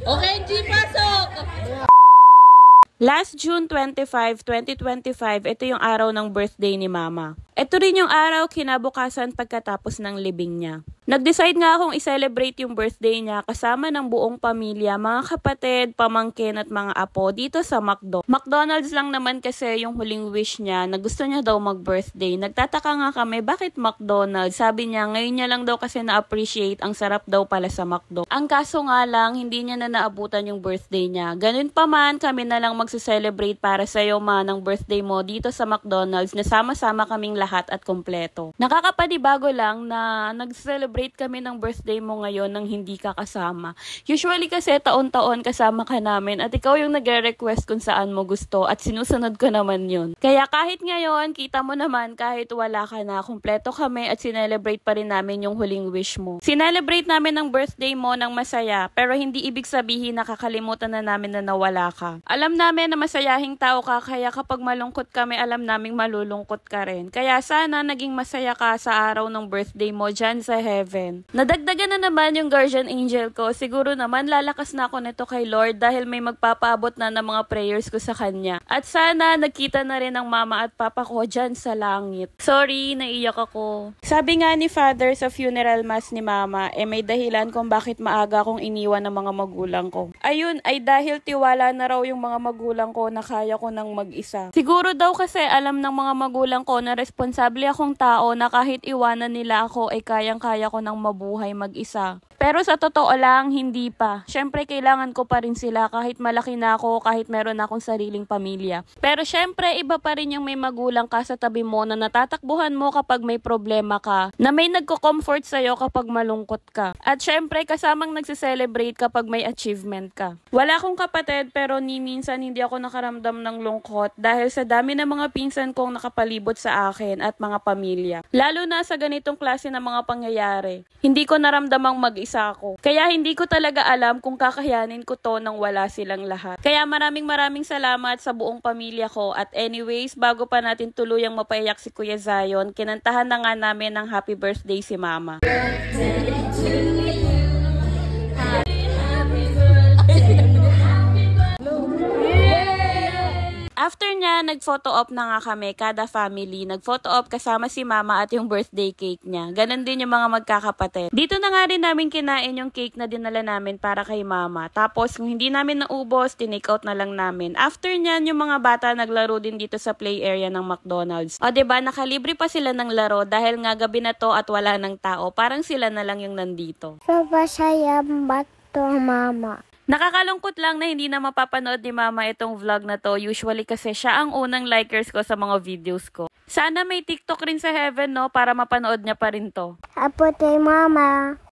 Okay, G, pasok! Last June 25, 2025, ito yung araw ng birthday ni Mama. Ito rin yung araw kinabukasan pagkatapos ng libing niya. Nag-decide nga akong i-celebrate yung birthday niya kasama ng buong pamilya, mga kapatid, pamangkin at mga apo dito sa McDo. McDonald's lang naman kasi yung huling wish niya na gusto niya daw mag-birthday. Nagtataka nga kami, bakit McDonald's? Sabi niya, ngayon niya lang daw kasi na-appreciate ang sarap daw pala sa McDo. Ang kaso nga lang, hindi niya na naabutan yung birthday niya. Ganun pa man, kami na lang magse-celebrate para sa'yo ma ng birthday mo dito sa McDonald's na sama-sama kaming lahat at kompleto. Nakakapanibago lang na nag-celebrate kami ng birthday mo ngayon nang hindi ka kasama. Usually kasi taon-taon kasama ka namin at ikaw yung nagre-request kung saan mo gusto at sinusunod ko naman yun. Kaya kahit ngayon, kita mo naman kahit wala ka na, kompleto kami at sinelebrate pa rin namin yung huling wish mo. Sinelebrate namin ang birthday mo ng masaya pero hindi ibig sabihin na kakalimutan na namin na nawala ka. Alam namin na masayahing tao ka kaya kapag malungkot kami, alam naming malulungkot ka rin. Kaya sana naging masaya ka sa araw ng birthday mo dyan sa heaven. Nadagdagan na naman yung guardian angel ko. Siguro naman lalakas na ako nito kay Lord dahil may magpapaabot na ng mga prayers ko sa kanya. At sana nagkita na rin ang mama at papa ko dyan sa langit. Sorry, naiyak ako. Sabi nga ni Father sa funeral mass ni mama, may dahilan kung bakit maaga akong iniwan ng mga magulang ko. Ayun, ay dahil tiwala na raw yung mga magulang ko na kaya ko nang mag-isa. Siguro daw kasi alam ng mga magulang ko na responsable akong tao na kahit iwanan nila ako ay kayang-kaya ko nang mabuhay mag-isa. Pero sa totoo lang, hindi pa. Syempre, kailangan ko pa rin sila kahit malaki na ako, kahit meron na akong sariling pamilya. Pero syempre, iba pa rin yung may magulang ka sa tabi mo na natatakbuhan mo kapag may problema ka, na may nagko-comfort sa'yo kapag malungkot ka. At syempre, kasamang nagsiselebrate kapag may achievement ka. Wala akong kapatid pero ni minsan hindi ako nakaramdam ng lungkot dahil sa dami ng mga pinsan kong nakapalibot sa akin at mga pamilya. Lalo na sa ganitong klase ng mga pangyayari. Hindi ko naramdamang mag-isa ako. Kaya hindi ko talaga alam kung kakayanin ko to nang wala silang lahat. Kaya maraming salamat sa buong pamilya ko. At anyways, bago pa natin tuluyang mapaiyak si Kuya Zion, kinantahan na nga namin ng happy birthday si Mama. After niya, nag-photo op na nga kami, kada family. Nag-photo op kasama si Mama at yung birthday cake niya. Ganon din yung mga magkakapatid. Dito na nga rin namin kinain yung cake na dinala namin para kay Mama. Tapos, kung hindi namin naubos, tinake out na lang namin. After niyan, yung mga bata naglaro din dito sa play area ng McDonald's. O diba, nakalibre pa sila ng laro dahil nga gabi na to at wala ng tao. Parang sila na lang yung nandito. Masaya ba to, Mama? Nakakalungkot lang na hindi na mapapanood ni Mama itong vlog na to. Usually kasi siya ang unang likers ko sa mga videos ko. Sana may TikTok rin sa heaven, no? Para mapanood niya pa rin to. Apo tayo, Mama.